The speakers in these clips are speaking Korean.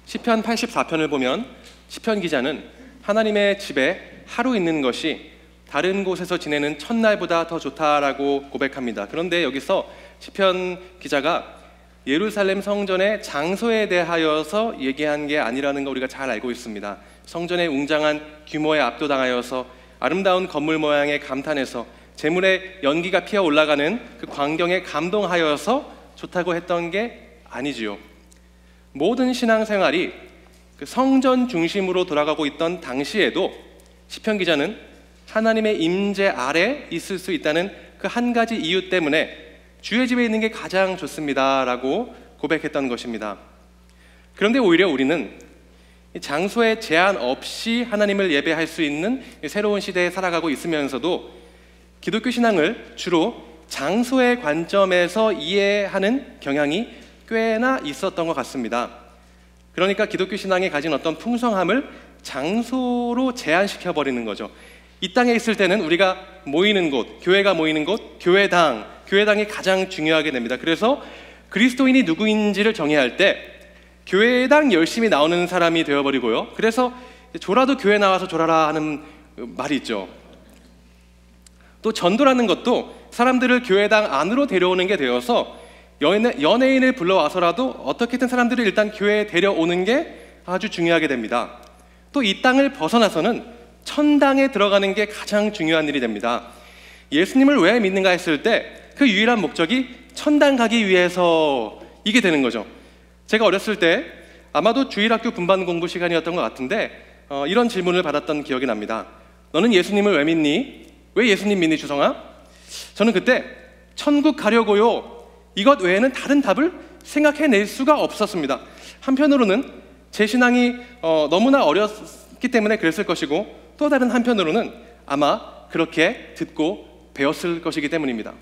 시편 84편을 보면 시편 기자는 하나님의 집에 하루 있는 것이 다른 곳에서 지내는 첫날보다 더 좋다라고 고백합니다. 그런데 여기서 시편 기자가 예루살렘 성전의 장소에 대하여서 얘기한 게 아니라는 거 우리가 잘 알고 있습니다. 성전의 웅장한 규모에 압도당하여서 아름다운 건물 모양에 감탄해서 재물의 연기가 피어 올라가는 그 광경에 감동하여서 좋다고 했던 게 아니지요. 모든 신앙생활이 그 성전 중심으로 돌아가고 있던 당시에도 시편 기자는 하나님의 임재 아래 있을 수 있다는 그 한 가지 이유 때문에 주의 집에 있는 게 가장 좋습니다 라고 고백했던 것입니다. 그런데 오히려 우리는 장소에 제한 없이 하나님을 예배할 수 있는 새로운 시대에 살아가고 있으면서도 기독교 신앙을 주로 장소의 관점에서 이해하는 경향이 꽤나 있었던 것 같습니다. 그러니까 기독교 신앙이 가진 어떤 풍성함을 장소로 제한시켜버리는 거죠. 이 땅에 있을 때는 우리가 모이는 곳, 교회가 모이는 곳, 교회당이 가장 중요하게 됩니다. 그래서 그리스도인이 누구인지를 정의할 때 교회당 열심히 나오는 사람이 되어버리고요. 그래서 졸아도 교회 나와서 졸아라 하는 말이 있죠. 또 전도라는 것도 사람들을 교회당 안으로 데려오는 게 되어서 연예인을 불러와서라도 어떻게든 사람들을 일단 교회에 데려오는 게 아주 중요하게 됩니다. 또 이 땅을 벗어나서는 천당에 들어가는 게 가장 중요한 일이 됩니다. 예수님을 왜 믿는가 했을 때 그 유일한 목적이 천당 가기 위해서 이게 되는 거죠. 제가 어렸을 때 아마도 주일학교 분반 공부 시간이었던 것 같은데 이런 질문을 받았던 기억이 납니다. 너는 예수님을 왜 믿니? 왜 예수님 믿니 주성아? 저는 그때 천국 가려고요, 이것 외에는 다른 답을 생각해낼 수가 없었습니다. 한편으로는 제 신앙이 너무나 어렸기 때문에 그랬을 것이고, 또 다른 한편으로는 아마 그렇게 듣고 배웠을 것이기 때문입니다.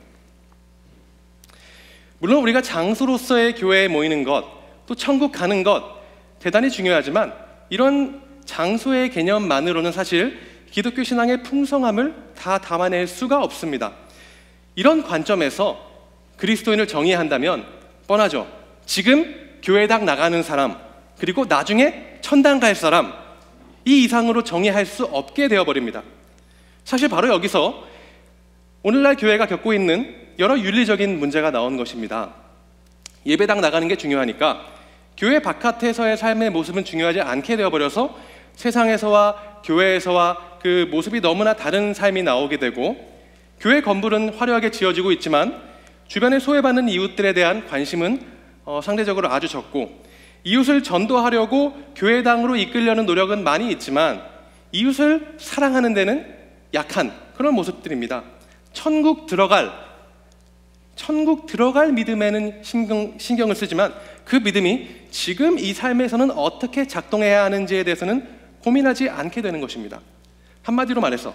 물론 우리가 장소로서의 교회에 모이는 것, 또 천국 가는 것 대단히 중요하지만 이런 장소의 개념만으로는 사실 기독교 신앙의 풍성함을 다 담아낼 수가 없습니다. 이런 관점에서 그리스도인을 정의한다면 뻔하죠. 지금 교회당 나가는 사람, 그리고 나중에 천당 갈 사람, 이 이상으로 정의할 수 없게 되어버립니다. 사실 바로 여기서 오늘날 교회가 겪고 있는 여러 윤리적인 문제가 나온 것입니다. 예배당 나가는 게 중요하니까 교회 바깥에서의 삶의 모습은 중요하지 않게 되어버려서 세상에서와 교회에서와 그 모습이 너무나 다른 삶이 나오게 되고, 교회 건물은 화려하게 지어지고 있지만 주변에 소외받는 이웃들에 대한 관심은 상대적으로 아주 적고, 이웃을 전도하려고 교회당으로 이끌려는 노력은 많이 있지만 이웃을 사랑하는 데는 약한 그런 모습들입니다. 천국 들어갈 믿음에는 신경을 쓰지만 그 믿음이 지금 이 삶에서는 어떻게 작동해야 하는지에 대해서는 고민하지 않게 되는 것입니다. 한마디로 말해서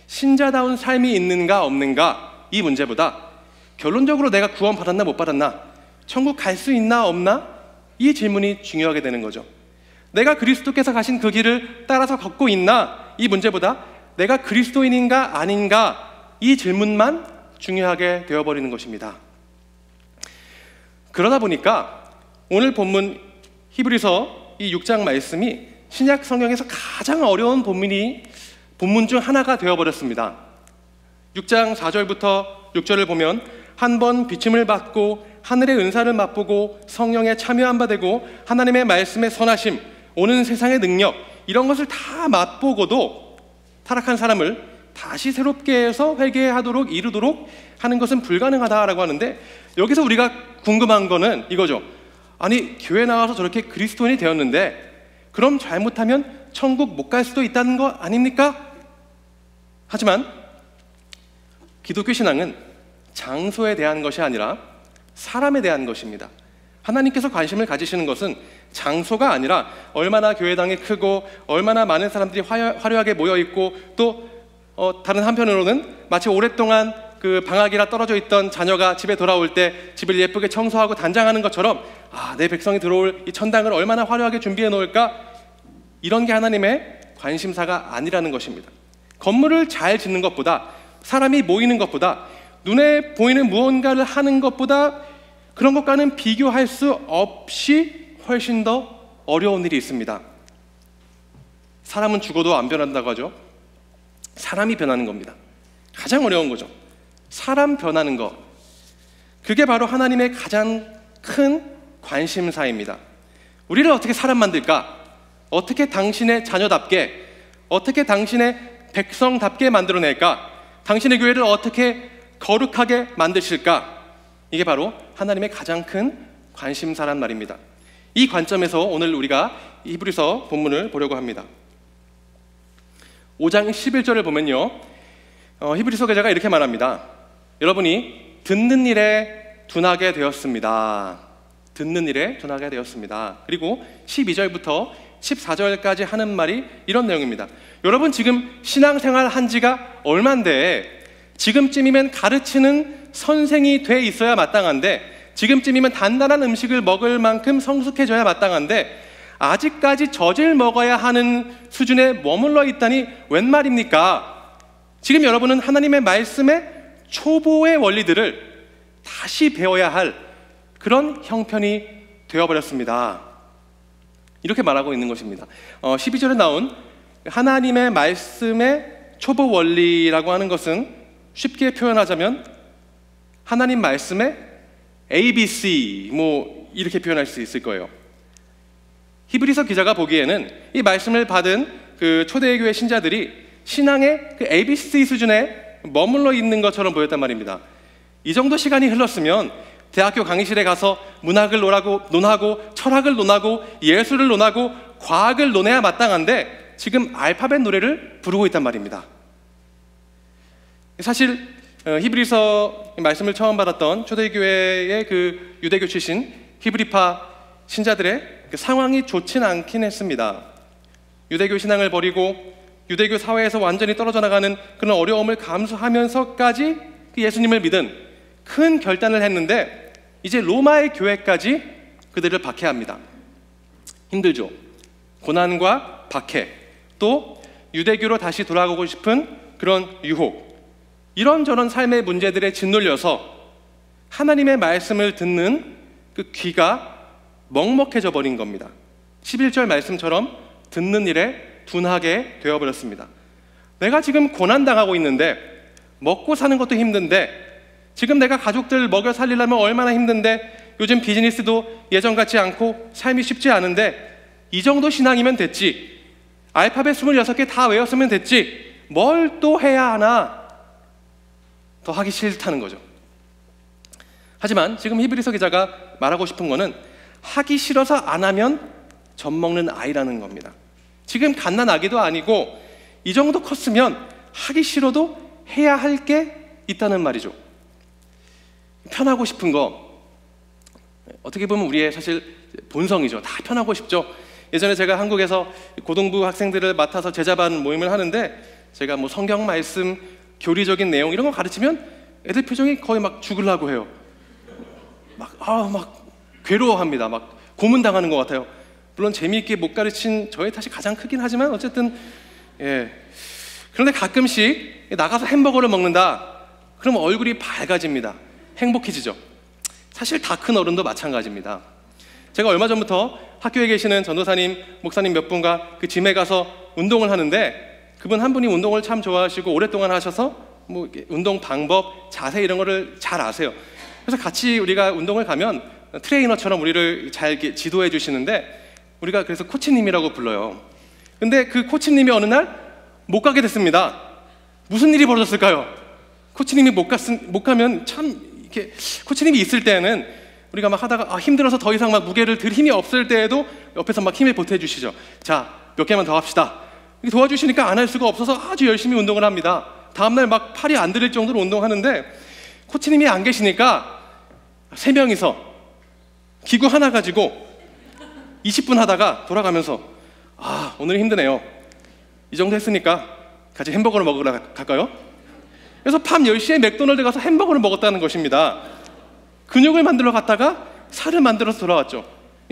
신자다운 삶이 있는가 없는가, 이 문제보다 결론적으로 내가 구원 받았나 못 받았나, 천국 갈 수 있나 없나, 이 질문이 중요하게 되는 거죠. 내가 그리스도께서 가신 그 길을 따라서 걷고 있나, 이 문제보다 내가 그리스도인인가 아닌가, 이 질문만 중요하게 되어버리는 것입니다. 그러다 보니까 오늘 본문 히브리서 이 6장 말씀이 신약 성경에서 가장 어려운 본문 중 하나가 되어버렸습니다. 6장 4절부터 6절을 보면 한 번 비침을 받고 하늘의 은사를 맛보고 성령에 참여한 바 되고 하나님의 말씀의 선하심, 오는 세상의 능력, 이런 것을 다 맛보고도 타락한 사람을 다시 새롭게 해서 회개하도록 이루도록 하는 것은 불가능하다라고 하는데, 여기서 우리가 궁금한 거는 이거죠. 아니, 교회 나와서 저렇게 그리스도인이 되었는데 그럼 잘못하면 천국 못 갈 수도 있다는 거 아닙니까? 하지만 기독교 신앙은 장소에 대한 것이 아니라 사람에 대한 것입니다. 하나님께서 관심을 가지시는 것은 장소가 아니라 얼마나 교회당이 크고 얼마나 많은 사람들이 화려하게 모여있고, 또 다른 한편으로는 마치 오랫동안 그 방학이라 떨어져 있던 자녀가 집에 돌아올 때 집을 예쁘게 청소하고 단장하는 것처럼, 내 백성이 들어올 이 천당을 얼마나 화려하게 준비해 놓을까, 이런 게 하나님의 관심사가 아니라는 것입니다. 건물을 잘 짓는 것보다, 사람이 모이는 것보다, 눈에 보이는 무언가를 하는 것보다 그런 것과는 비교할 수 없이 훨씬 더 어려운 일이 있습니다. 사람은 죽어도 안 변한다고 하죠. 사람이 변하는 겁니다. 가장 어려운 거죠. 사람 변하는 것. 그게 바로 하나님의 가장 큰 관심사입니다. 우리를 어떻게 사람 만들까? 어떻게 당신의 자녀답게, 어떻게 당신의 백성답게 만들어낼까? 당신의 교회를 어떻게 거룩하게 만드실까? 이게 바로 하나님의 가장 큰 관심사란 말입니다. 이 관점에서 오늘 우리가 히브리서 본문을 보려고 합니다. 5장 11절을 보면요, 히브리서 기자가 이렇게 말합니다. 여러분이 듣는 일에 둔하게 되었습니다. 듣는 일에 둔하게 되었습니다. 그리고 12절부터 14절까지 하는 말이 이런 내용입니다. 여러분 지금 신앙생활 한 지가 얼만데 지금쯤이면 가르치는 선생이 돼 있어야 마땅한데, 지금쯤이면 단단한 음식을 먹을 만큼 성숙해져야 마땅한데 아직까지 젖을 먹어야 하는 수준에 머물러 있다니 웬 말입니까? 지금 여러분은 하나님의 말씀의 초보의 원리들을 다시 배워야 할 그런 형편이 되어버렸습니다. 이렇게 말하고 있는 것입니다. 12절에 나온 하나님의 말씀의 초보 원리라고 하는 것은 쉽게 표현하자면 하나님 말씀의 ABC 이렇게 표현할 수 있을 거예요. 히브리서 기자가 보기에는 이 말씀을 받은 그 초대교회 신자들이 신앙의 그 ABC 수준에 머물러 있는 것처럼 보였단 말입니다. 이 정도 시간이 흘렀으면 대학교 강의실에 가서 문학을 논하고 철학을 논하고 예술을 논하고 과학을 논해야 마땅한데 지금 알파벳 노래를 부르고 있단 말입니다. 사실 히브리서 말씀을 처음 받았던 초대교회의 그 유대교 출신 히브리파 신자들의 그 상황이 좋진 않긴 했습니다. 유대교 신앙을 버리고 유대교 사회에서 완전히 떨어져 나가는 그런 어려움을 감수하면서까지 그 예수님을 믿은 큰 결단을 했는데 이제 로마의 교회까지 그들을 박해합니다. 힘들죠. 고난과 박해, 또 유대교로 다시 돌아가고 싶은 그런 유혹, 이런저런 삶의 문제들에 짓눌려서 하나님의 말씀을 듣는 그 귀가 먹먹해져 버린 겁니다. 11절 말씀처럼 듣는 일에 둔하게 되어버렸습니다. 내가 지금 고난당하고 있는데, 먹고 사는 것도 힘든데, 지금 내가 가족들 먹여 살리려면 얼마나 힘든데, 요즘 비즈니스도 예전 같지 않고 삶이 쉽지 않은데 이 정도 신앙이면 됐지, 알파벳 26개 다 외웠으면 됐지, 뭘 또 해야 하나, 더 하기 싫다는 거죠. 하지만 지금 히브리서 기자가 말하고 싶은 거는 하기 싫어서 안 하면 젖먹는 아이라는 겁니다. 지금 갓난아기도 아니고 이 정도 컸으면 하기 싫어도 해야 할 게 있다는 말이죠. 편하고 싶은 거, 어떻게 보면 우리의 사실 본성이죠. 다 편하고 싶죠. 예전에 제가 한국에서 고등부 학생들을 맡아서 제자반 모임을 하는데 제가 뭐 성경 말씀, 교리적인 내용 이런 거 가르치면 애들 표정이 거의 막 죽으려고 해요. 막 괴로워합니다. 막 고문당하는 것 같아요. 물론 재미있게 못 가르친 저의 탓이 가장 크긴 하지만 어쨌든 그런데 가끔씩 나가서 햄버거를 먹는다. 그럼 얼굴이 밝아집니다. 행복해지죠. 사실 다 큰 어른도 마찬가지입니다. 제가 얼마 전부터 학교에 계시는 전도사님, 목사님 몇 분과 그 짐에 가서 운동을 하는데 그분 한 분이 운동을 참 좋아하시고 오랫동안 하셔서 뭐 운동 방법, 자세 이런 거를 잘 아세요. 그래서 같이 우리가 운동을 가면 트레이너처럼 우리를 잘 이렇게 지도해 주시는데 우리가 그래서 코치님이라고 불러요. 근데 그 코치님이 어느 날 못 가게 됐습니다. 무슨 일이 벌어졌을까요? 코치님이 못 가면 참 이렇게, 코치님이 있을 때는 우리가 막 하다가 힘들어서 더 이상 막 무게를 들 힘이 없을 때에도 옆에서 막 힘을 보태 주시죠. 자, 몇 개만 더 합시다. 도와주시니까 안 할 수가 없어서 아주 열심히 운동을 합니다. 다음날 막 팔이 안 들릴 정도로 운동하는데 코치님이 안 계시니까 3명이서 기구 하나 가지고 20분 하다가 돌아가면서 오늘 힘드네요. 이 정도 했으니까 같이 햄버거를 먹으러 갈까요? 그래서 밤 10시에 맥도날드 가서 햄버거를 먹었다는 것입니다. 근육을 만들러 갔다가 살을 만들어서 돌아왔죠.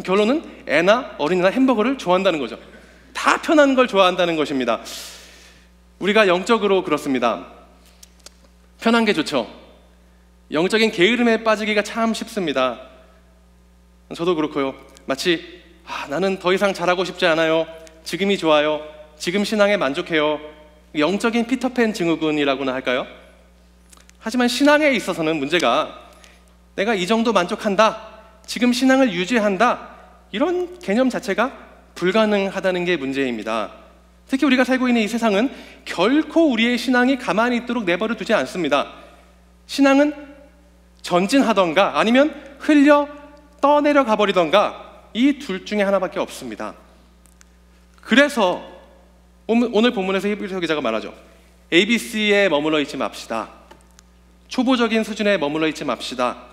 결론은 애나 어린이나 햄버거를 좋아한다는 거죠. 다 편한 걸 좋아한다는 것입니다. 우리가 영적으로 그렇습니다. 편한 게 좋죠. 영적인 게으름에 빠지기가 참 쉽습니다. 저도 그렇고요. 마치 나는 더 이상 잘하고 싶지 않아요. 지금이 좋아요. 지금 신앙에 만족해요. 영적인 피터팬 증후군이라고나 할까요? 하지만 신앙에 있어서는 문제가 내가 이 정도 만족한다, 지금 신앙을 유지한다, 이런 개념 자체가 불가능하다는 게 문제입니다. 특히 우리가 살고 있는 이 세상은 결코 우리의 신앙이 가만히 있도록 내버려 두지 않습니다. 신앙은 전진하던가 아니면 흘려 떠내려 가버리던가 이 둘 중에 하나밖에 없습니다. 그래서 오늘 본문에서 히브리서 기자가 말하죠. ABC에 머물러 있지 맙시다. 초보적인 수준에 머물러 있지 맙시다.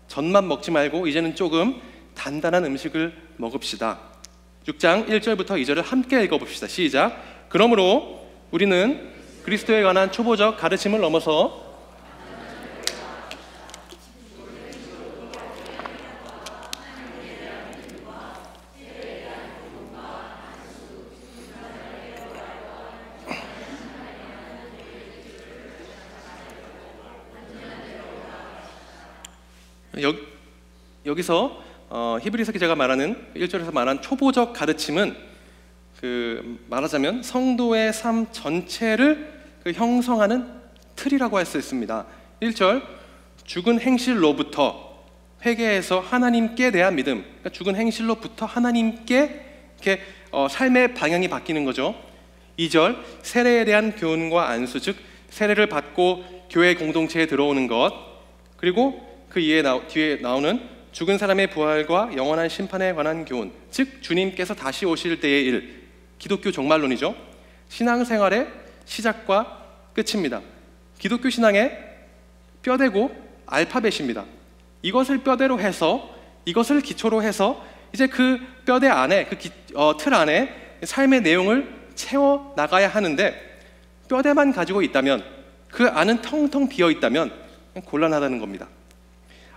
젖만 먹지 말고 이제는 조금 단단한 음식을 먹읍시다. 6장 1절부터 2절을 함께 읽어봅시다. 시작. 그러므로 우리는 그리스도에 관한 초보적 가르침을 넘어서 여기서 히브리서 기자가 말하는 1절에서 말한 초보적 가르침은 말하자면 성도의 삶 전체를 형성하는 틀이라고 할 수 있습니다. 1절, 죽은 행실로부터 회개해서 하나님께 대한 믿음, 그러니까 죽은 행실로부터 하나님께 이렇게 삶의 방향이 바뀌는 거죠. 2절, 세례에 대한 교훈과 안수, 즉 세례를 받고 교회 공동체에 들어오는 것, 그리고 그 뒤에 나오는 죽은 사람의 부활과 영원한 심판에 관한 교훈, 즉 주님께서 다시 오실 때의 일, 기독교 종말론이죠. 신앙생활의 시작과 끝입니다. 기독교 신앙의 뼈대고 알파벳입니다. 이것을 뼈대로 해서, 이것을 기초로 해서 이제 그 뼈대 안에, 틀 안에 삶의 내용을 채워 나가야 하는데, 뼈대만 가지고 있다면, 그 안은 텅텅 비어 있다면 곤란하다는 겁니다.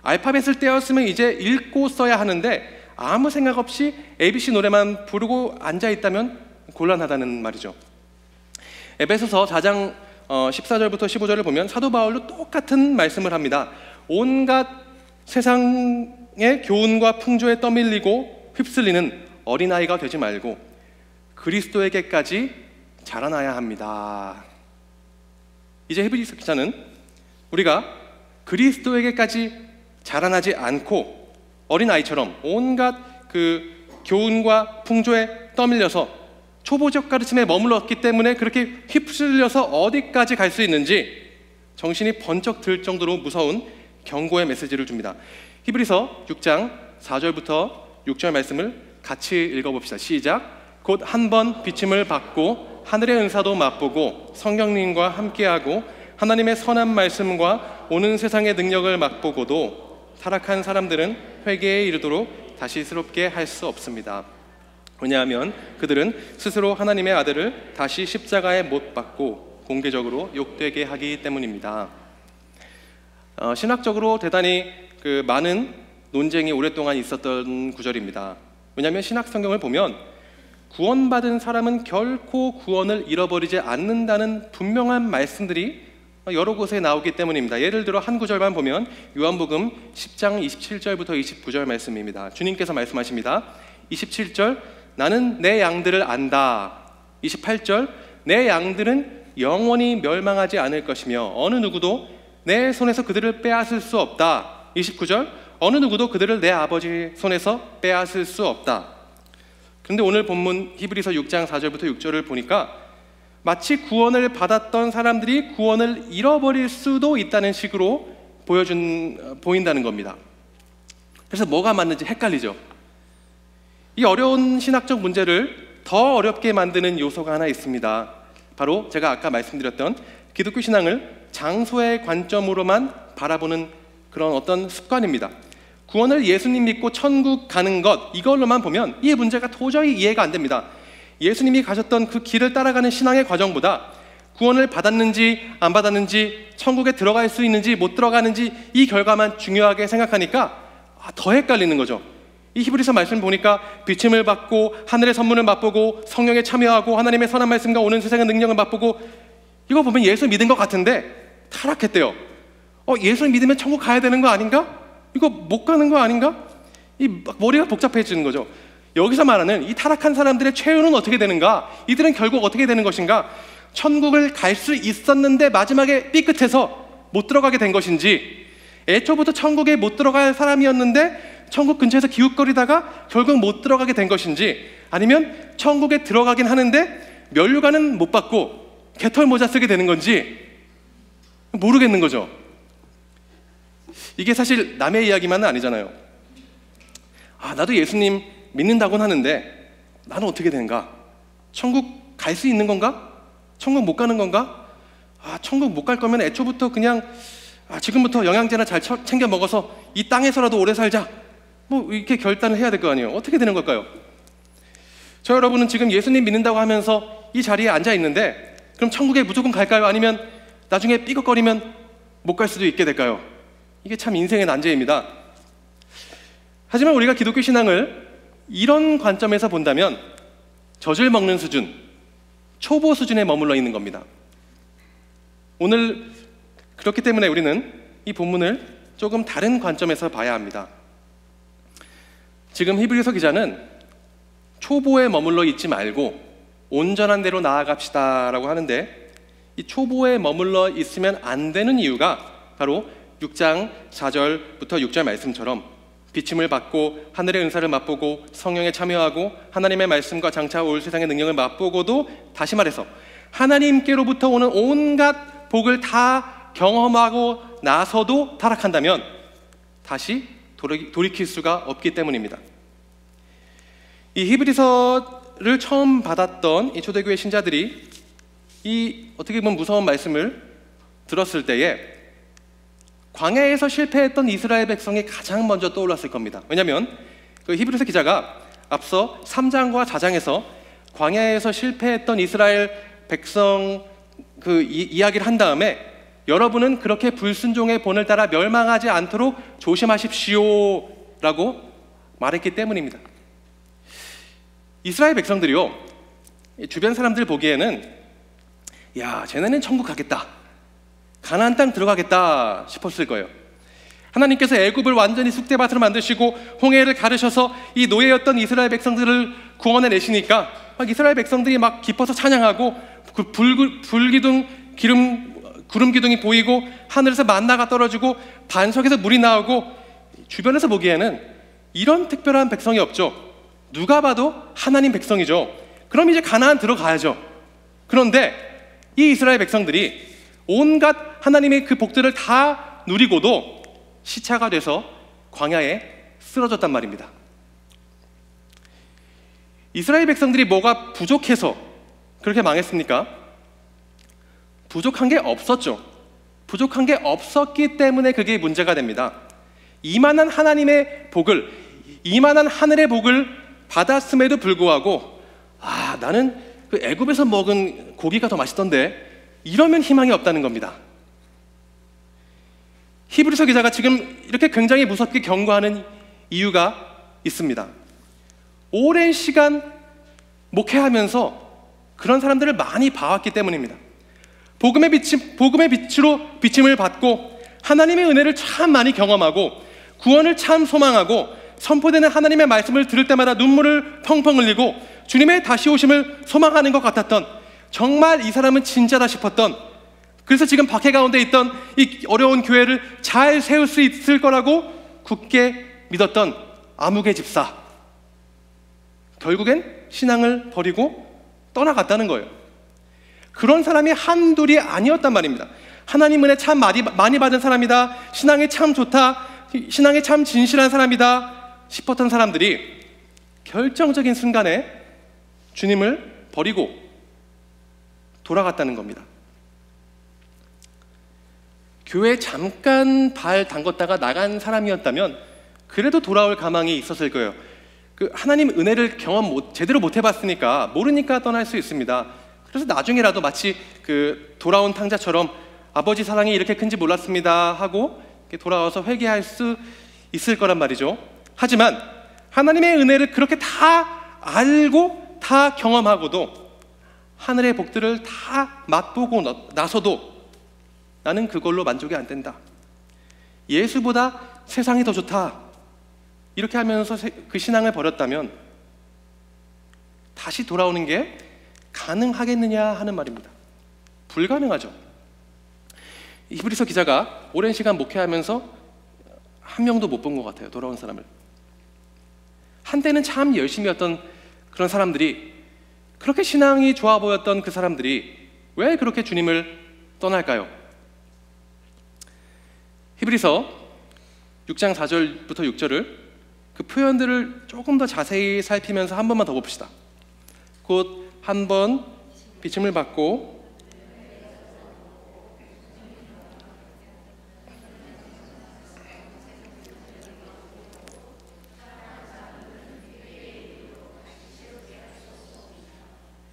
알파벳을 떼었으면 이제 읽고 써야 하는데 아무 생각 없이 ABC 노래만 부르고 앉아있다면 곤란하다는 말이죠. 에베소서 4장 14절부터 15절을 보면 사도 바울도 똑같은 말씀을 합니다. 온갖 세상의 교훈과 풍조에 떠밀리고 휩쓸리는 어린아이가 되지 말고 그리스도에게까지 자라나야 합니다. 이제 히브리서 기자는 우리가 그리스도에게까지 자라나지 않고 어린아이처럼 온갖 교훈과 풍조에 떠밀려서 초보적 가르침에 머물렀기 때문에 그렇게 휩쓸려서 어디까지 갈 수 있는지 정신이 번쩍 들 정도로 무서운 경고의 메시지를 줍니다. 히브리서 6장 4절부터 6절 말씀을 같이 읽어봅시다. 시작. 곧 한 번 비침을 받고 하늘의 은사도 맛보고 성령님과 함께하고 하나님의 선한 말씀과 오는 세상의 능력을 맛보고도 타락한 사람들은 회개에 이르도록 다시 새롭게 할 수 없습니다. 왜냐하면 그들은 스스로 하나님의 아들을 다시 십자가에 못 박고 공개적으로 욕되게 하기 때문입니다. 신학적으로 대단히 많은 논쟁이 오랫동안 있었던 구절입니다. 왜냐하면 신학 성경을 보면 구원받은 사람은 결코 구원을 잃어버리지 않는다는 분명한 말씀들이 여러 곳에 나오기 때문입니다. 예를 들어 한 구절만 보면 요한복음 10장 27절부터 29절 말씀입니다. 주님께서 말씀하십니다. 27절, 나는 내 양들을 안다. 28절, 내 양들은 영원히 멸망하지 않을 것이며 어느 누구도 내 손에서 그들을 빼앗을 수 없다. 29절, 어느 누구도 그들을 내 아버지 손에서 빼앗을 수 없다. 그런데 오늘 본문 히브리서 6장 4절부터 6절을 보니까 마치 구원을 받았던 사람들이 구원을 잃어버릴 수도 있다는 식으로 보인다는 겁니다. 그래서 뭐가 맞는지 헷갈리죠. 이 어려운 신학적 문제를 더 어렵게 만드는 요소가 하나 있습니다. 바로 제가 아까 말씀드렸던 기독교 신앙을 장소의 관점으로만 바라보는 그런 어떤 습관입니다. 구원을 예수님 믿고 천국 가는 것, 이걸로만 보면 이 문제가 도저히 이해가 안 됩니다. 예수님이 가셨던 그 길을 따라가는 신앙의 과정보다 구원을 받았는지 안 받았는지, 천국에 들어갈 수 있는지 못 들어가는지 이 결과만 중요하게 생각하니까 더 헷갈리는 거죠. 이 히브리서 말씀 보니까 비침을 받고 하늘의 선물을 맛보고 성령에 참여하고 하나님의 선한 말씀과 오는 세상의 능력을 맛보고, 이거 보면 예수 믿은 것 같은데 타락했대요. 예수 믿으면 천국 가야 되는 거 아닌가? 이거 못 가는 거 아닌가? 이 머리가 복잡해지는 거죠. 여기서 말하는 이 타락한 사람들의 최후는 어떻게 되는가? 이들은 결국 어떻게 되는 것인가? 천국을 갈 수 있었는데 마지막에 삐끗해서 못 들어가게 된 것인지, 애초부터 천국에 못 들어갈 사람이었는데 천국 근처에서 기웃거리다가 결국 못 들어가게 된 것인지, 아니면 천국에 들어가긴 하는데 면류관은 못 받고 개털 모자 쓰게 되는 건지 모르겠는 거죠. 이게 사실 남의 이야기만은 아니잖아요. 나도 예수님 믿는다고는 하는데 나는 어떻게 되는가? 천국 갈 수 있는 건가? 천국 못 가는 건가? 천국 못 갈 거면 애초부터 그냥 지금부터 영양제나 잘 챙겨 먹어서 이 땅에서라도 오래 살자, 뭐 이렇게 결단을 해야 될 거 아니에요. 어떻게 되는 걸까요? 저 여러분은 지금 예수님 믿는다고 하면서 이 자리에 앉아 있는데 그럼 천국에 무조건 갈까요? 아니면 나중에 삐걱거리면 못 갈 수도 있게 될까요? 이게 참 인생의 난제입니다. 하지만 우리가 기독교 신앙을 이런 관점에서 본다면 젖을 먹는 수준, 초보 수준에 머물러 있는 겁니다. 오늘 그렇기 때문에 우리는 이 본문을 조금 다른 관점에서 봐야 합니다. 지금 히브리서 기자는 초보에 머물러 있지 말고 온전한 대로 나아갑시다 라고 하는데, 이 초보에 머물러 있으면 안 되는 이유가 바로 6장 4절부터 6절 말씀처럼 비침을 받고 하늘의 은사를 맛보고 성령에 참여하고 하나님의 말씀과 장차 올 세상의 능력을 맛보고도, 다시 말해서 하나님께로부터 오는 온갖 복을 다 경험하고 나서도 타락한다면 다시 돌이킬 수가 없기 때문입니다. 이 히브리서를 처음 받았던 이 초대교회 신자들이 이 어떻게 보면 무서운 말씀을 들었을 때에 광야에서 실패했던 이스라엘 백성이 가장 먼저 떠올랐을 겁니다. 왜냐하면 그 히브리서 기자가 앞서 3장과 4장에서 광야에서 실패했던 이스라엘 백성 그 이야기를 한 다음에 여러분은 그렇게 불순종의 본을 따라 멸망하지 않도록 조심하십시오 라고 말했기 때문입니다. 이스라엘 백성들이요, 주변 사람들 보기에는 야, 쟤네는 천국 가겠다, 가나안 땅 들어가겠다 싶었을 거예요. 하나님께서 애굽을 완전히 쑥대밭으로 만드시고 홍해를 가르셔서 이 노예였던 이스라엘 백성들을 구원해 내시니까 막 이스라엘 백성들이 막 기뻐서 찬양하고 그 구름 기둥이 보이고 하늘에서 만나가 떨어지고 반석에서 물이 나오고, 주변에서 보기에는 이런 특별한 백성이 없죠. 누가 봐도 하나님 백성이죠. 그럼 이제 가나안 들어가야죠. 그런데 이 이스라엘 백성들이 온갖 하나님의 그 복들을 다 누리고도 시차가 돼서 광야에 쓰러졌단 말입니다. 이스라엘 백성들이 뭐가 부족해서 그렇게 망했습니까? 부족한 게 없었죠. 부족한 게 없었기 때문에 그게 문제가 됩니다. 이만한 하나님의 복을, 이만한 하늘의 복을 받았음에도 불구하고 나는 그 애굽에서 먹은 고기가 더 맛있던데, 이러면 희망이 없다는 겁니다. 히브리서 기자가 지금 이렇게 굉장히 무섭게 경고하는 이유가 있습니다. 오랜 시간 목회하면서 그런 사람들을 많이 봐왔기 때문입니다. 복음의 빛으로 비침을 받고 하나님의 은혜를 참 많이 경험하고 구원을 참 소망하고 선포되는 하나님의 말씀을 들을 때마다 눈물을 펑펑 흘리고 주님의 다시 오심을 소망하는 것 같았던, 정말 이 사람은 진짜다 싶었던, 그래서 지금 박해 가운데 있던 이 어려운 교회를 잘 세울 수 있을 거라고 굳게 믿었던 아무개 집사, 결국엔 신앙을 버리고 떠나갔다는 거예요. 그런 사람이 한둘이 아니었단 말입니다. 하나님 은혜 참 많이 받은 사람이다, 신앙이 참 좋다, 신앙이 참 진실한 사람이다 싶었던 사람들이 결정적인 순간에 주님을 버리고 돌아갔다는 겁니다. 교회에 잠깐 발 담궜다가 나간 사람이었다면 그래도 돌아올 가망이 있었을 거예요. 그 하나님 은혜를 제대로 못 해봤으니까 모르니까 떠날 수 있습니다. 그래서 나중에라도 마치 그 돌아온 탕자처럼 아버지 사랑이 이렇게 큰지 몰랐습니다 하고 돌아와서 회개할 수 있을 거란 말이죠. 하지만 하나님의 은혜를 그렇게 다 알고 다 경험하고도 하늘의 복들을 다 맛보고 나서도 나는 그걸로 만족이 안 된다, 예수보다 세상이 더 좋다, 이렇게 하면서 그 신앙을 버렸다면 다시 돌아오는 게 가능하겠느냐 하는 말입니다. 불가능하죠. 히브리서 기자가 오랜 시간 목회하면서 한 명도 못 본 것 같아요. 돌아온 사람을. 한때는 참 열심히 했던 그런 사람들이, 그렇게 신앙이 좋아 보였던 그 사람들이 왜 그렇게 주님을 떠날까요? 히브리서 6장 4절부터 6절을 그 표현들을 조금 더 자세히 살피면서 한 번만 더 봅시다. 곧 한 번 비침을 받고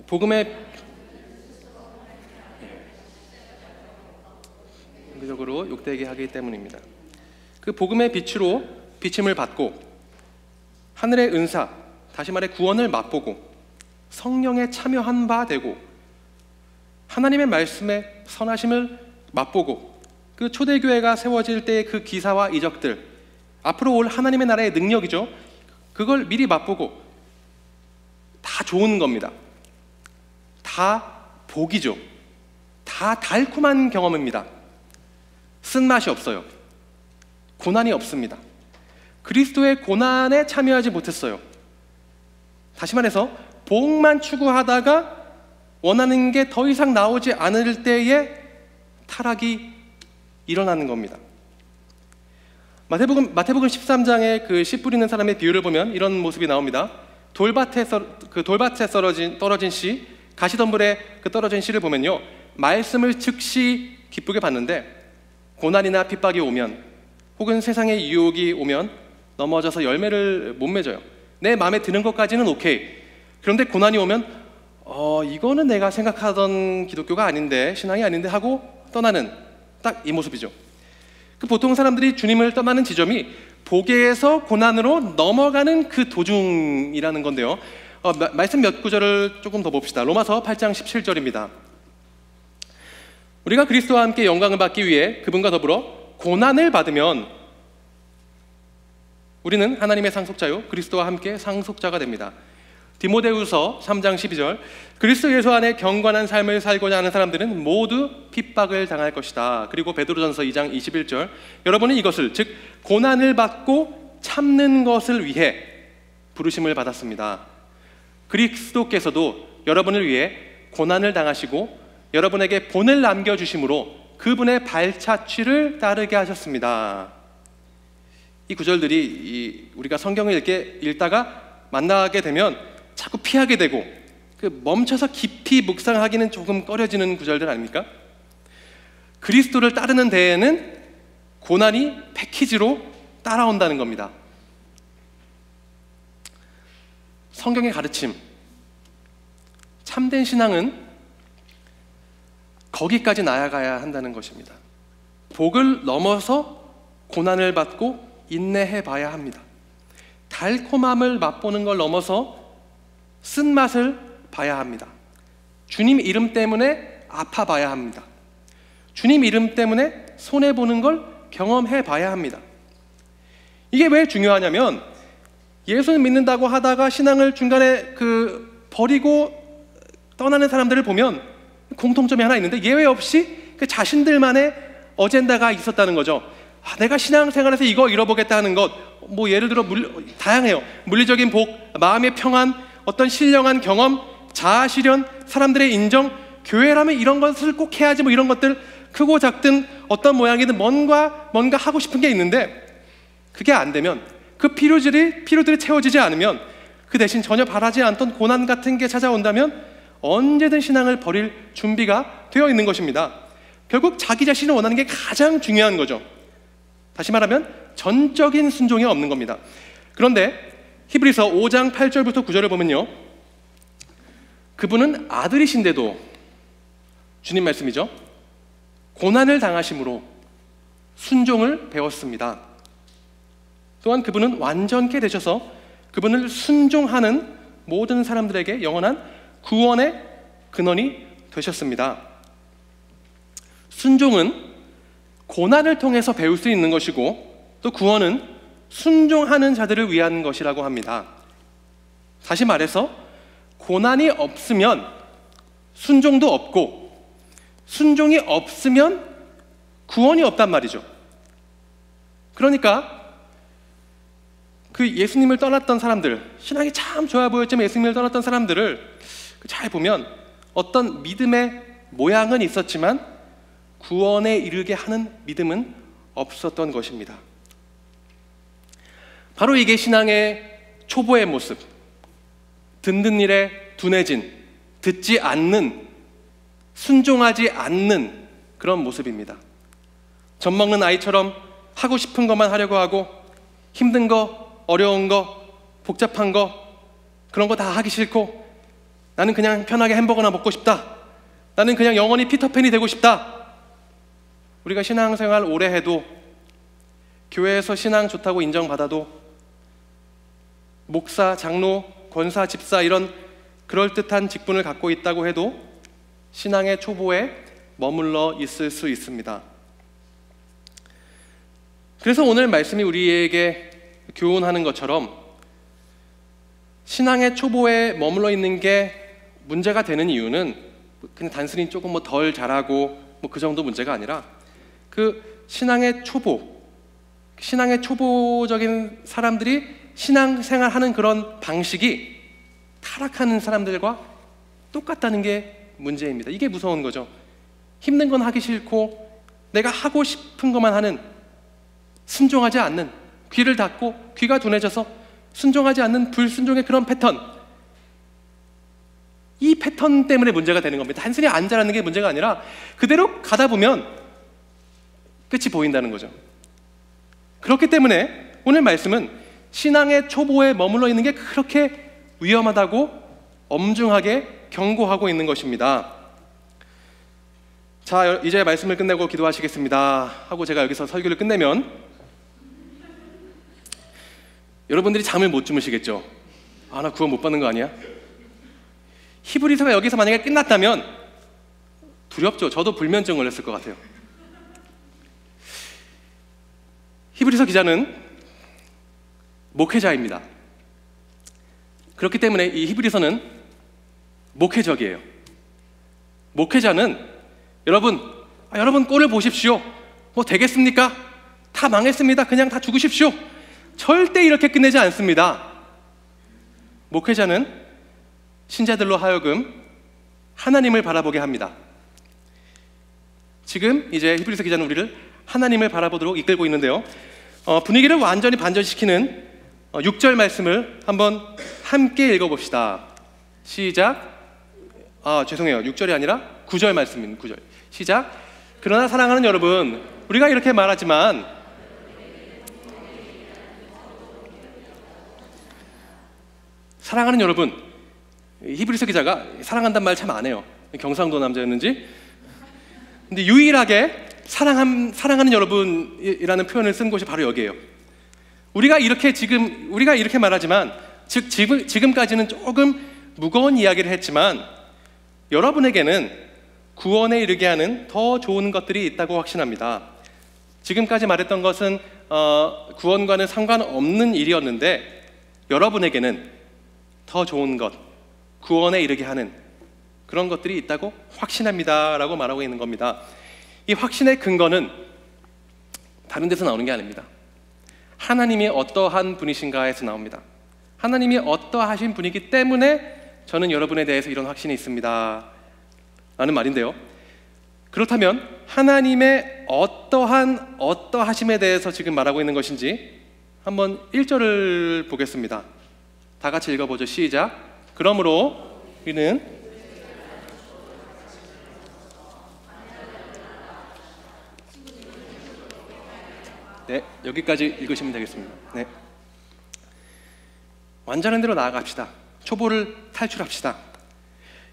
복음의 정기적으로 욕되게 하기 때문입니다. 그 복음의 빛으로 비침을 받고 하늘의 은사, 다시 말해 구원을 맛보고 성령에 참여한 바 되고 하나님의 말씀의 선하심을 맛보고 그 초대교회가 세워질 때의 그 기사와 이적들, 앞으로 올 하나님의 나라의 능력이죠. 그걸 미리 맛보고 다 좋은 겁니다. 다 복이죠. 다 달콤한 경험입니다. 쓴맛이 없어요. 고난이 없습니다. 그리스도의 고난에 참여하지 못했어요. 다시 말해서 복만 추구하다가 원하는 게 더 이상 나오지 않을 때에 타락이 일어나는 겁니다. 마태복음 13장의 그 씨 뿌리는 사람의 비유를 보면 이런 모습이 나옵니다. 돌밭에 떨어진 씨, 가시덤불에 그 떨어진 씨를 보면요, 말씀을 즉시 기쁘게 받는데 고난이나 핍박이 오면 혹은 세상의 유혹이 오면 넘어져서 열매를 못 맺어요. 내 마음에 드는 것까지는 오케이. 그런데 고난이 오면 이거는 내가 생각하던 기독교가 아닌데, 신앙이 아닌데 하고 떠나는 딱 이 모습이죠. 그 보통 사람들이 주님을 떠나는 지점이 복에서 고난으로 넘어가는 그 도중이라는 건데요. 말씀 몇 구절을 조금 더 봅시다. 로마서 8장 17절입니다. 우리가 그리스도와 함께 영광을 받기 위해 그분과 더불어 고난을 받으면 우리는 하나님의 상속자요 그리스도와 함께 상속자가 됩니다. 디모데후서 3장 12절, 그리스도 예수 안에 경건한 삶을 살고자 하는 사람들은 모두 핍박을 당할 것이다. 그리고 베드로전서 2장 21절, 여러분은 이것을, 즉 고난을 받고 참는 것을 위해 부르심을 받았습니다. 그리스도께서도 여러분을 위해 고난을 당하시고 여러분에게 본을 남겨주심으로 그분의 발자취를 따르게 하셨습니다. 이 구절들이 우리가 성경을 읽다가 만나게 되면 자꾸 피하게 되고 그 멈춰서 깊이 묵상하기는 조금 꺼려지는 구절들 아닙니까? 그리스도를 따르는 데에는 고난이 패키지로 따라온다는 겁니다. 성경의 가르침, 참된 신앙은 거기까지 나아가야 한다는 것입니다. 복을 넘어서 고난을 받고 인내해 봐야 합니다. 달콤함을 맛보는 걸 넘어서 쓴맛을 봐야 합니다. 주님 이름 때문에 아파봐야 합니다. 주님 이름 때문에 손해보는 걸 경험해 봐야 합니다. 이게 왜 중요하냐면 예수를 믿는다고 하다가 신앙을 중간에 버리고 떠나는 사람들을 보면 공통점이 하나 있는데 예외 없이 그 자신들만의 어젠다가 있었다는 거죠. 내가 신앙생활에서 이거 잃어보겠다 하는 것, 뭐 예를 들어 다양해요. 물리적인 복, 마음의 평안, 어떤 신령한 경험, 자아실현, 사람들의 인정, 교회라면 이런 것을 꼭 해야지, 뭐 이런 것들, 크고 작든 어떤 모양이든 뭔가 하고 싶은 게 있는데 그게 안 되면, 그 필요들이 채워지지 않으면, 그 대신 전혀 바라지 않던 고난 같은 게 찾아온다면 언제든 신앙을 버릴 준비가 되어 있는 것입니다. 결국 자기 자신을 원하는 게 가장 중요한 거죠. 다시 말하면 전적인 순종이 없는 겁니다. 그런데 히브리서 5장 8절부터 9절을 보면요, 그분은 아들이신데도, 주님 말씀이죠, 고난을 당하심으로 순종을 배웠습니다. 또한 그분은 완전케 되셔서 그분을 순종하는 모든 사람들에게 영원한 구원의 근원이 되셨습니다. 순종은 고난을 통해서 배울 수 있는 것이고, 또 구원은 순종하는 자들을 위한 것이라고 합니다. 다시 말해서 고난이 없으면 순종도 없고, 순종이 없으면 구원이 없단 말이죠. 그러니까 그 예수님을 떠났던 사람들, 신앙이 참 좋아 보였지만 예수님을 떠났던 사람들을 잘 보면 어떤 믿음의 모양은 있었지만 구원에 이르게 하는 믿음은 없었던 것입니다. 바로 이게 신앙의 초보의 모습, 듣는 일에 둔해진, 듣지 않는, 순종하지 않는 그런 모습입니다. 젖 먹는 아이처럼 하고 싶은 것만 하려고 하고, 힘든 거, 어려운 거, 복잡한 거, 그런 거 다 하기 싫고, 나는 그냥 편하게 햄버거나 먹고 싶다, 나는 그냥 영원히 피터팬이 되고 싶다. 우리가 신앙생활 오래 해도, 교회에서 신앙 좋다고 인정받아도, 목사, 장로, 권사, 집사 이런 그럴듯한 직분을 갖고 있다고 해도 신앙의 초보에 머물러 있을 수 있습니다. 그래서 오늘 말씀이 우리에게 교훈하는 것처럼 신앙의 초보에 머물러 있는 게 문제가 되는 이유는 그냥 단순히 조금 덜 잘하고 그 정도 문제가 아니라, 그 신앙의 초보적인 사람들이 신앙생활하는 그런 방식이 타락하는 사람들과 똑같다는 게 문제입니다. 이게 무서운 거죠. 힘든 건 하기 싫고 내가 하고 싶은 것만 하는, 순종하지 않는, 귀를 닫고 귀가 둔해져서 순종하지 않는 불순종의 그런 패턴, 이 패턴 때문에 문제가 되는 겁니다. 단순히 안 잘하는 게 문제가 아니라 그대로 가다 보면 끝이 보인다는 거죠. 그렇기 때문에 오늘 말씀은 신앙의 초보에 머물러 있는 게 그렇게 위험하다고 엄중하게 경고하고 있는 것입니다. 자, 이제 말씀을 끝내고 기도하시겠습니다 하고 제가 여기서 설교를 끝내면 여러분들이 잠을 못 주무시겠죠. 아, 나 구원 못 받는 거 아니야? 히브리서가 여기서 만약에 끝났다면 두렵죠. 저도 불면증 걸렸을 것 같아요. 히브리서 기자는 목회자입니다. 그렇기 때문에 이 히브리서는 목회적이에요. 목회자는 여러분 꼴을 보십시오. 뭐 되겠습니까? 다 망했습니다. 그냥 다 죽으십시오. 절대 이렇게 끝내지 않습니다. 목회자는 신자들로 하여금 하나님을 바라보게 합니다. 지금 이제 히브리서 기자는 우리를 하나님을 바라보도록 이끌고 있는데요, 분위기를 완전히 반전시키는 6절 말씀을 한번 함께 읽어봅시다. 시작. 죄송해요. 6절이 아니라 9절 말씀입니다. 9절. 시작. 그러나 사랑하는 여러분, 우리가 이렇게 말하지만 사랑하는 여러분, 히브리서 기자가 사랑한다는 말 참 안 해요. 경상도 남자였는지. 근데 유일하게 사랑하는 여러분이라는 표현을 쓴 곳이 바로 여기에요. 우리가 이렇게 말하지만, 즉 지금까지는 조금 무거운 이야기를 했지만 여러분에게는 구원에 이르게 하는 더 좋은 것들이 있다고 확신합니다. 지금까지 말했던 것은 구원과는 상관없는 일이었는데 여러분에게는 더 좋은 것, 구원에 이르게 하는 그런 것들이 있다고 확신합니다 라고 말하고 있는 겁니다. 이 확신의 근거는 다른 데서 나오는 게 아닙니다. 하나님이 어떠한 분이신가에서 나옵니다. 하나님이 어떠하신 분이기 때문에 저는 여러분에 대해서 이런 확신이 있습니다 라는 말인데요, 그렇다면 하나님의 어떠하심에 대해서 지금 말하고 있는 것인지 한번 1절을 보겠습니다. 다 같이 읽어보죠. 시작. 그러므로 우리는 네, 여기까지 읽으시면 되겠습니다. 네. 완전한 대로 나아갑시다. 초보를 탈출합시다.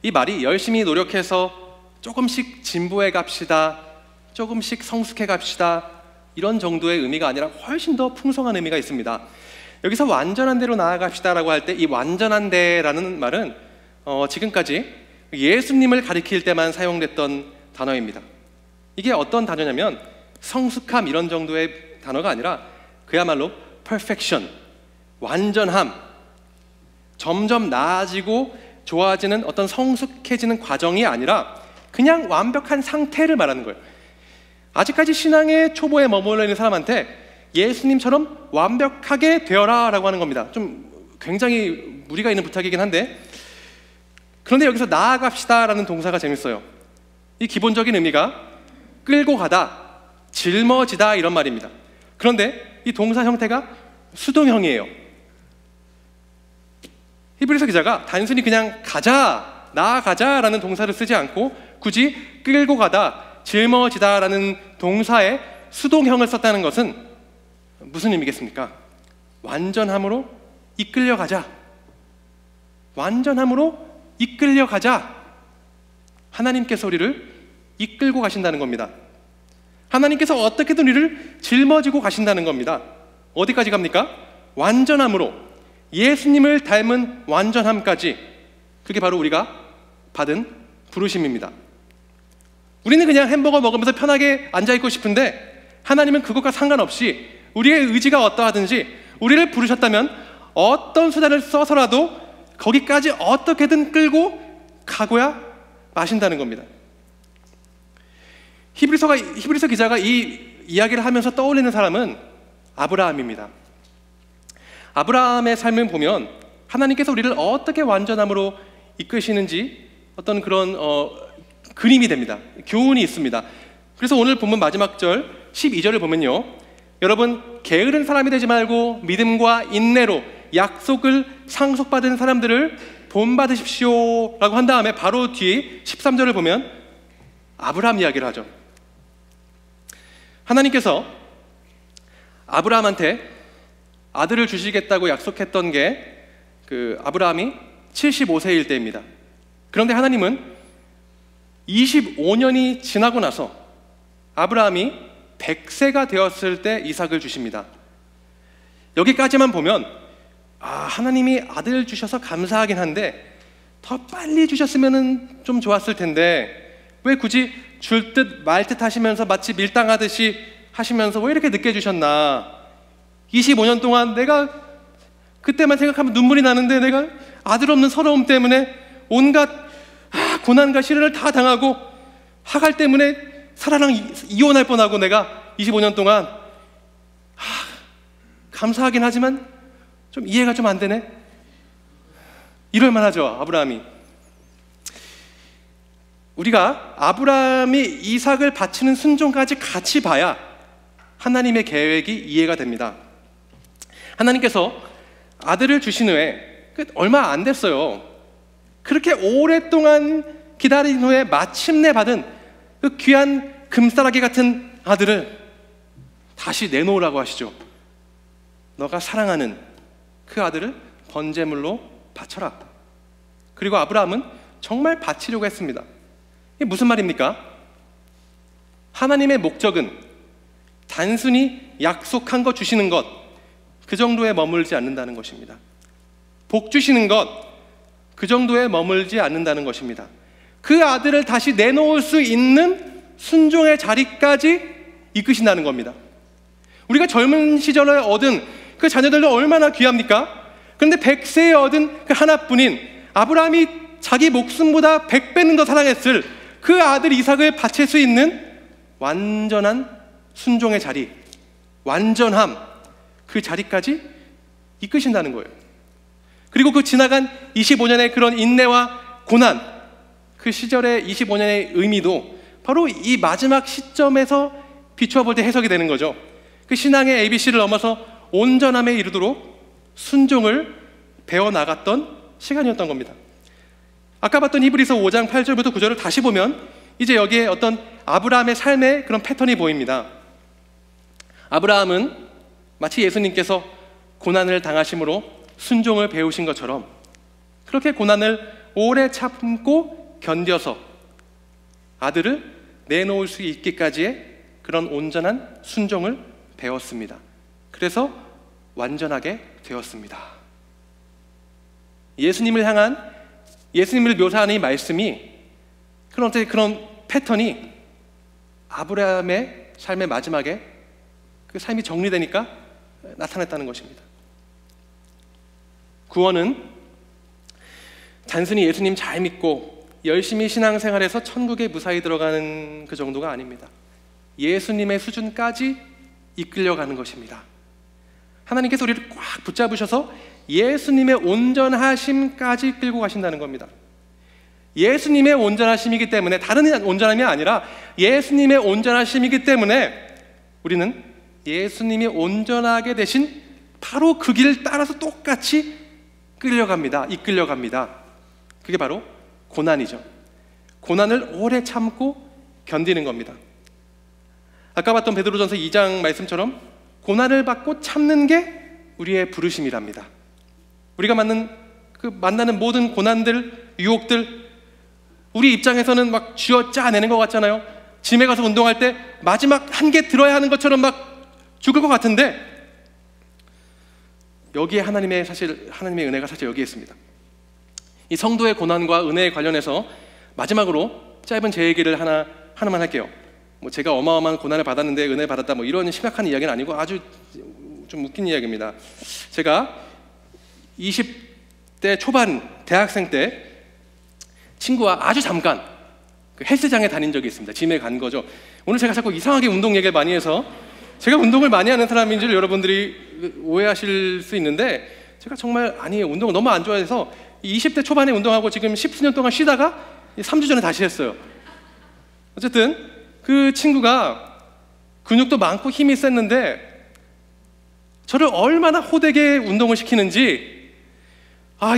이 말이 열심히 노력해서 조금씩 진보해 갑시다, 조금씩 성숙해 갑시다, 이런 정도의 의미가 아니라 훨씬 더 풍성한 의미가 있습니다. 여기서 완전한 대로 나아갑시다라고 할 때 이 완전한 대라는 말은 지금까지 예수님을 가리킬 때만 사용됐던 단어입니다. 이게 어떤 단어냐면 성숙함 이런 정도의 단어가 아니라 그야말로 perfection, 완전함, 점점 나아지고 좋아지는 어떤 성숙해지는 과정이 아니라 그냥 완벽한 상태를 말하는 거예요. 아직까지 신앙의 초보에 머물러 있는 사람한테 예수님처럼 완벽하게 되어라 라고 하는 겁니다. 좀 굉장히 무리가 있는 부탁이긴 한데, 그런데 여기서 나아갑시다 라는 동사가 재밌어요. 이 기본적인 의미가 끌고 가다, 짊어지다 이런 말입니다. 그런데 이 동사 형태가 수동형이에요. 히브리서 기자가 단순히 그냥 가자, 나아가자 라는 동사를 쓰지 않고 굳이 끌고 가다, 짊어지다 라는 동사의 수동형을 썼다는 것은 무슨 의미겠습니까? 완전함으로 이끌려가자, 완전함으로 이끌려가자. 하나님께서 우리를 이끌고 가신다는 겁니다. 하나님께서 어떻게든 우리를 짊어지고 가신다는 겁니다. 어디까지 갑니까? 완전함으로, 예수님을 닮은 완전함까지. 그게 바로 우리가 받은 부르심입니다. 우리는 그냥 햄버거 먹으면서 편하게 앉아있고 싶은데 하나님은 그것과 상관없이 우리의 의지가 어떠하든지 우리를 부르셨다면 어떤 수단을 써서라도 거기까지 어떻게든 끌고 가고야 마신다는 겁니다. 히브리서 기자가 이 이야기를 하면서 떠올리는 사람은 아브라함입니다. 아브라함의 삶을 보면 하나님께서 우리를 어떻게 완전함으로 이끄시는지 어떤 그런 그림이 됩니다. 교훈이 있습니다. 그래서 오늘 본문 마지막 절 12절을 보면요, 여러분 게으른 사람이 되지 말고 믿음과 인내로 약속을 상속받은 사람들을 본받으십시오 라고 한 다음에 바로 뒤에 13절을 보면 아브라함 이야기를 하죠. 하나님께서 아브라함한테 아들을 주시겠다고 약속했던 게 아브라함이 75세일 때입니다. 그런데 하나님은 25년이 지나고 나서 아브라함이 100세가 되었을 때 이삭을 주십니다. 여기까지만 보면 하나님이 아들 주셔서 감사하긴 한데 더 빨리 주셨으면 좀 좋았을 텐데 왜 굳이 줄 듯 말 듯 하시면서 마치 밀당하듯이 하시면서 왜 이렇게 늦게 주셨나. 25년 동안 내가 그때만 생각하면 눈물이 나는데 내가 아들 없는 서러움 때문에 온갖 고난과 시련을 다 당하고 하갈 때문에 사라랑 이혼할 뻔하고 내가 25년 동안 감사하긴 하지만 좀 이해가 좀 안 되네. 이럴 만하죠, 아브라함이. 우리가 아브라함이 이삭을 바치는 순종까지 같이 봐야 하나님의 계획이 이해가 됩니다. 하나님께서 아들을 주신 후에 얼마 안 됐어요. 그렇게 오랫동안 기다린 후에 마침내 받은 그 귀한 금싸라기 같은 아들을 다시 내놓으라고 하시죠. 너가 사랑하는 그 아들을 번제물로 바쳐라. 그리고 아브라함은 정말 바치려고 했습니다. 이게 무슨 말입니까? 하나님의 목적은 단순히 약속한 것 주시는 것, 그 정도에 머물지 않는다는 것입니다. 복 주시는 것, 그 정도에 머물지 않는다는 것입니다. 그 아들을 다시 내놓을 수 있는 순종의 자리까지 이끄신다는 겁니다. 우리가 젊은 시절에 얻은 그 자녀들도 얼마나 귀합니까? 그런데 100세에 얻은 그 하나뿐인 아브라함이 자기 목숨보다 100배는 더 사랑했을 그 아들 이삭을 바칠 수 있는 완전한 순종의 자리, 완전함, 그 자리까지 이끄신다는 거예요. 그리고 그 지나간 25년의 그런 인내와 고난, 그 시절의 25년의 의미도 바로 이 마지막 시점에서 비추어 볼 때 해석이 되는 거죠. 그 신앙의 ABC를 넘어서 온전함에 이르도록 순종을 배워나갔던 시간이었던 겁니다. 아까 봤던 히브리서 5장 8절부터 9절을 다시 보면 이제 여기에 어떤 아브라함의 삶의 그런 패턴이 보입니다. 아브라함은 마치 예수님께서 고난을 당하심으로 순종을 배우신 것처럼 그렇게 고난을 오래 참고 견뎌서 아들을 내놓을 수 있기까지의 그런 온전한 순종을 배웠습니다. 그래서 완전하게 되었습니다. 예수님을 묘사하는 이 말씀이 그런 패턴이 아브라함의 삶의 마지막에 그 삶이 정리되니까 나타났다는 것입니다. 구원은 단순히 예수님 잘 믿고 열심히 신앙생활해서 천국에 무사히 들어가는 그 정도가 아닙니다. 예수님의 수준까지 이끌려가는 것입니다. 하나님께서 우리를 꽉 붙잡으셔서 예수님의 온전하심까지 끌고 가신다는 겁니다. 예수님의 온전하심이기 때문에, 다른 온전함이 아니라 예수님의 온전하심이기 때문에 우리는 예수님이 온전하게 되신 바로 그 길을 따라서 똑같이 끌려갑니다. 이끌려갑니다. 그게 바로 고난이죠. 고난을 오래 참고 견디는 겁니다. 아까 봤던 베드로전서 2장 말씀처럼 고난을 받고 참는 게 우리의 부르심이랍니다. 우리가 만나는 모든 고난들, 유혹들, 우리 입장에서는 막 쥐어짜내는 것 같잖아요. 짐에 가서 운동할 때 마지막 한 개 들어야 하는 것처럼 막 죽을 것 같은데, 여기에 하나님의 은혜가 사실 여기에 있습니다. 이 성도의 고난과 은혜에 관련해서 마지막으로 짧은 제 얘기를 하나만 할게요. 제가 어마어마한 고난을 받았는데 은혜 받았다 이런 심각한 이야기는 아니고 아주 좀 웃긴 이야기입니다. 제가 20대 초반 대학생 때 친구와 아주 잠깐 그 헬스장에 다닌 적이 있습니다. 짐에 간 거죠. 오늘 제가 자꾸 이상하게 운동 얘기를 많이 해서 제가 운동을 많이 하는 사람인 줄 여러분들이 오해하실 수 있는데, 제가 정말 아니에요. 운동을 너무 안 좋아해서 20대 초반에 운동하고 지금 10수년 동안 쉬다가 3주 전에 다시 했어요. 어쨌든 그 친구가 근육도 많고 힘이 셌는데 저를 얼마나 호되게 운동을 시키는지,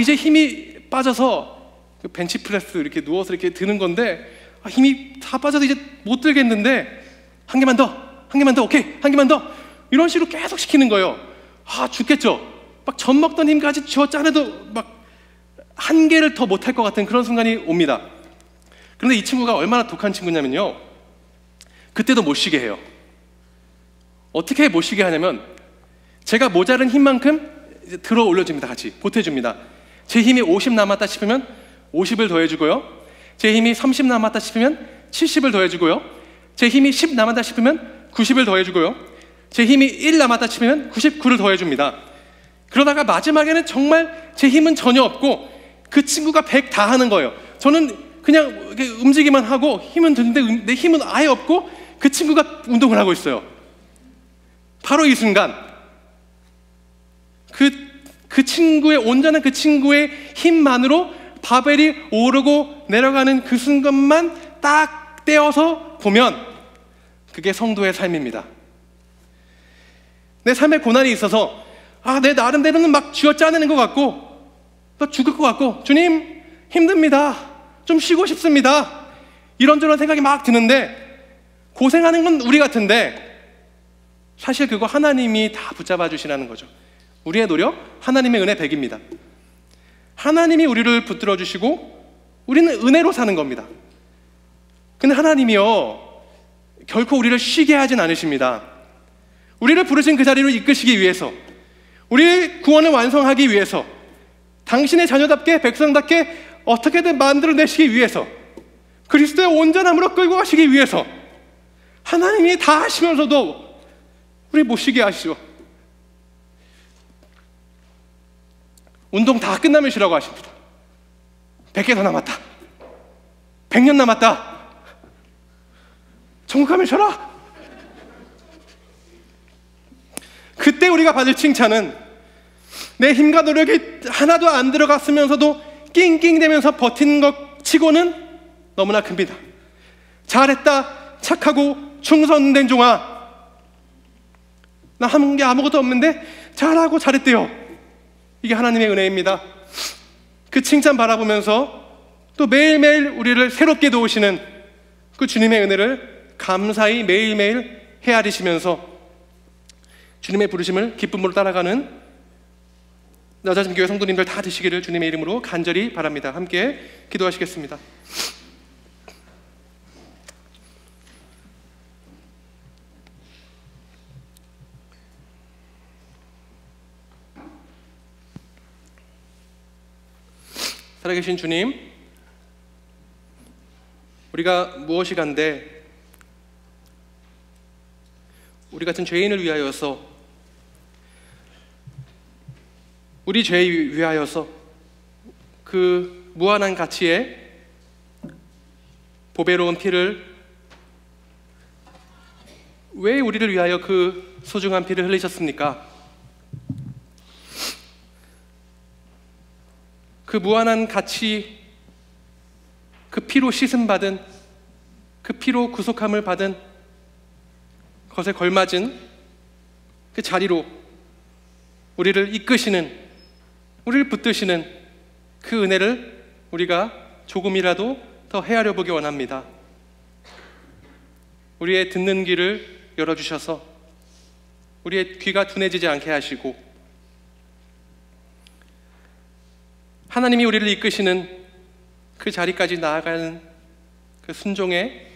이제 힘이 빠져서 그 벤치프레스 이렇게 누워서 이렇게 드는 건데 힘이 다 빠져서 이제 못 들겠는데 한 개만 더, 오케이, 한 개만 더, 이런 식으로 계속 시키는 거예요. 죽겠죠. 막 젖 먹던 힘까지 쥐어 짜내도 막 한 개를 더 못할 것 같은 그런 순간이 옵니다. 그런데 이 친구가 얼마나 독한 친구냐면요, 그때도 못 쉬게 해요. 어떻게 못 쉬게 하냐면 제가 모자른 힘만큼 이제 들어 올려줍니다. 같이 보태줍니다. 제 힘이 50 남았다 싶으면 50을 더해주고요, 제 힘이 30 남았다 싶으면 70을 더해주고요, 제 힘이 10 남았다 싶으면 90을 더해주고요, 제 힘이 1 남았다 싶으면 99를 더해줍니다. 그러다가 마지막에는 정말 제 힘은 전혀 없고 그 친구가 100 다 하는 거예요. 저는 그냥 이렇게 움직이기만 하고 힘은 드는데 내 힘은 아예 없고 그 친구가 운동을 하고 있어요. 바로 이 순간 그 친구의 온전한 그 친구의 힘만으로 바벨이 오르고 내려가는 그 순간만 딱 떼어서 보면 그게 성도의 삶입니다. 내 삶에 고난이 있어서 내 나름대로는 막 쥐어짜내는 것 같고 또 죽을 것 같고, 주님 힘듭니다, 좀 쉬고 싶습니다, 이런저런 생각이 막 드는데, 고생하는 건 우리 같은데 사실 그거 하나님이 다 붙잡아 주시라는 거죠. 우리의 노력, 하나님의 은혜 100입니다. 하나님이 우리를 붙들어 주시고 우리는 은혜로 사는 겁니다. 근데 하나님이요, 결코 우리를 쉬게 하진 않으십니다. 우리를 부르신 그 자리로 이끄시기 위해서, 우리의 구원을 완성하기 위해서, 당신의 자녀답게 백성답게 어떻게든 만들어내시기 위해서, 그리스도의 온전함으로 끌고 가시기 위해서 하나님이 다 하시면서도 우리 못 쉬게 하시죠. 운동 다 끝나면 쉬라고 하십니다. 100개 더 남았다, 100년 남았다, 천국 가면 쉬어라. 그때 우리가 받을 칭찬은 내 힘과 노력이 하나도 안 들어갔으면서도 낑낑대면서 버티는 것 치고는 너무나 큽니다. 잘했다, 착하고 충성된 종아, 나 한 게 아무것도 없는데 잘하고 잘했대요. 이게 하나님의 은혜입니다. 그 칭찬 바라보면서 또 매일매일 우리를 새롭게 도우시는 그 주님의 은혜를 감사히 매일매일 헤아리시면서 주님의 부르심을 기쁨으로 따라가는 여자짐 교회 성도님들 다 되시기를 주님의 이름으로 간절히 바랍니다. 함께 기도하시겠습니다. 살아계신 주님, 우리가 무엇이 간데 우리 같은 죄인을 위하여서, 우리 죄에 위하여서 그 무한한 가치의 보배로운 피를, 왜 우리를 위하여 그 소중한 피를 흘리셨습니까? 그 무한한 가치, 그 피로 씻음받은, 그 피로 구속함을 받은 것에 걸맞은 그 자리로 우리를 이끄시는, 우리를 붙드시는 그 은혜를 우리가 조금이라도 더 헤아려 보기 원합니다. 우리의 듣는 귀를 열어주셔서 우리의 귀가 둔해지지 않게 하시고, 하나님이 우리를 이끄시는 그 자리까지 나아가는 그 순종의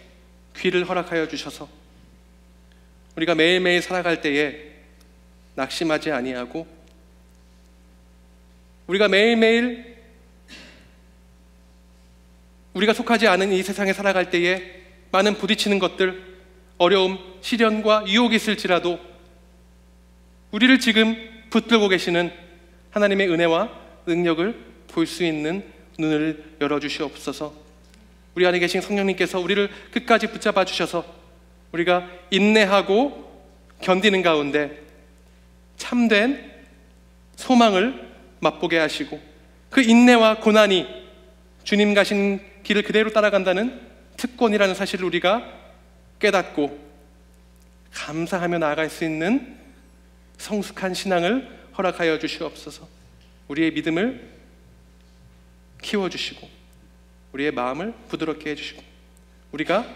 귀를 허락하여 주셔서 우리가 매일매일 살아갈 때에 낙심하지 아니하고, 우리가 매일매일 우리가 속하지 않은 이 세상에 살아갈 때에 많은 부딪히는 것들, 어려움, 시련과 유혹이 있을지라도 우리를 지금 붙들고 계시는 하나님의 은혜와 능력을 볼 수 있는 눈을 열어주시옵소서. 우리 안에 계신 성령님께서 우리를 끝까지 붙잡아 주셔서 우리가 인내하고 견디는 가운데 참된 소망을 맛보게 하시고, 그 인내와 고난이 주님 가신 길을 그대로 따라간다는 특권이라는 사실을 우리가 깨닫고 감사하며 나아갈 수 있는 성숙한 신앙을 허락하여 주시옵소서. 우리의 믿음을 키워주시고 우리의 마음을 부드럽게 해주시고, 우리가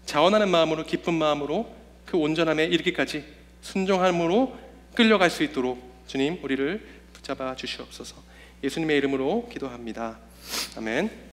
자원하는 마음으로, 기쁜 마음으로 그 온전함에 이르기까지 순종함으로 끌려갈 수 있도록 주님 우리를 붙잡아 주시옵소서. 예수님의 이름으로 기도합니다. 아멘.